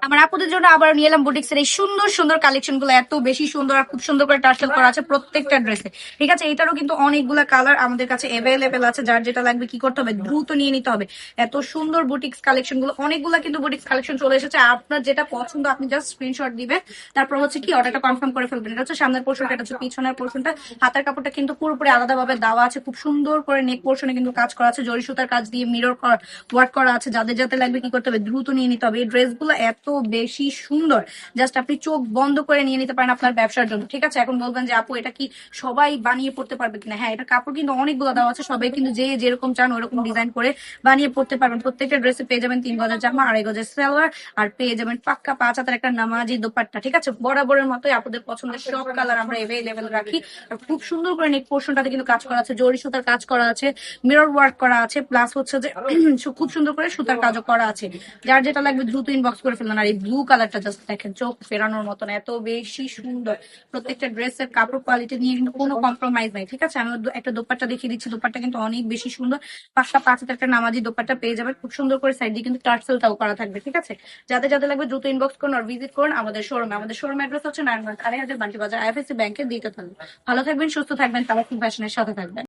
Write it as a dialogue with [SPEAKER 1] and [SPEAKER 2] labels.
[SPEAKER 1] আমার আপুদের জন্য আবার নিয়ে এলাম বুটিক্সের এই সুন্দর সুন্দর কালেকশন গুলো, এত বেশি সুন্দর আর খুব সুন্দর করে টার্সেল করা আছে প্রত্যেকটা ড্রেসে। ঠিক আছে, এটারও কিন্তু অনেকগুলা কালার আমাদের কাছে অ্যাভেলেবেল আছে, যার যেটা লাগবে কি করতে হবে, দ্রুত নিয়ে নিতে হবে। এত সুন্দর বুটিক্স কালেকশন গুলো, অনেকগুলা কিন্তু বুটিক্স কালেকশন চলে এসেছে। আপনার যেটা পছন্দ আপনি জাস্ট স্ক্রিনশট দিবেন, তারপর হচ্ছে কি অর্ডারটা কনফার্ম করে ফেলবেন। এটা হচ্ছে সামনের পোর্শনটা, এটা হচ্ছে পিছনের পোর্শনটা। হাতের কাপড়টা কিন্তু পুরোপুরি আলাদাভাবে দেওয়া আছে, খুব সুন্দর করে নেক পোর্শনে কিন্তু কাজ করা আছে, জরি সুতার কাজ দিয়ে মিরর ওয়ার্ক করা আছে। যাদের যাতে লাগবে কি করতে হবে, দ্রুত নিয়ে নিতে হবে। এই ড্রেসগুলো এত বেশি সুন্দর, জাস্ট আপনি চোখ বন্ধ করে নিয়ে নিতে পারেন আপনার ব্যবসার জন্য। ঠিক আছে, এখন বলবেন যে আপু এটা কি সবাই বানিয়ে পড়তে পারবে কিনা? হ্যাঁ, এটা কাপড় কিন্তু অনেকগুলো দেওয়া আছে, সবাই কিন্তু যে যেরকম চান ওরকম ডিজাইন করে বানিয়ে পড়তে পারবেন। প্রত্যেকটা ড্রেসে পেয়ে যাবেন 3 গজের জামা, 2.5 গজের সালোয়ার, আর পেয়ে যাবেন পাক্কা 5 হাতের একটা নামাজি দোপাট্টা। ঠিক আছে, বরাবরের মতোই আপনাদের পছন্দের সব কালার আমরা এভেলেবেল রাখি। আর খুব সুন্দর করে নেক পোর্শনটাতে কিন্তু কাজ করা আছে, জরি সুতার কাজ করা আছে, মিরর ওয়ার্ক করা আছে, প্লাস হচ্ছে যে খুব সুন্দর করে সুতার কাজও করা আছে। যার যেটা লাগবে দ্রুত ইনবক্স করে ফেলুন। আর এই ব্লু কালারটা জাস্ট দেখেন, চোখ ফেরানোর মতন, এত বেশি সুন্দর। প্রত্যেকটা ড্রেসের কাপড় কোয়ালিটি নিয়ে কিন্তু কোনো কম্প্রোমাইজ নাই। ঠিক আছে, আমি একটা দোপাট্টা দেখিয়ে দিচ্ছি, দোপাট্টা কিন্তু অনেক বেশি সুন্দর। পাঁচটা 5 হাতের একটা নামাজি দোপাট্টা পেয়ে যাবেন, খুব সুন্দর করে সাইড দিয়ে কিন্তু টার্সেলটাও করা থাকবে। ঠিক আছে, যাদের যাদের লাগবে দ্রুত ইনবক্স করুন আর ভিজিট করুন আমাদের শোরুমে। আমাদের শোরুম অ্যাড্রেস হচ্ছে নারায়ণগঞ্জ 3500 বান্টি বাজার, IFSC ব্যাংকের দ্বিতীয় তলা। ভালো থাকবেন, সুস্থ থাকবেন, কালারফুল ফ্যাশনের সাথে থাকবেন।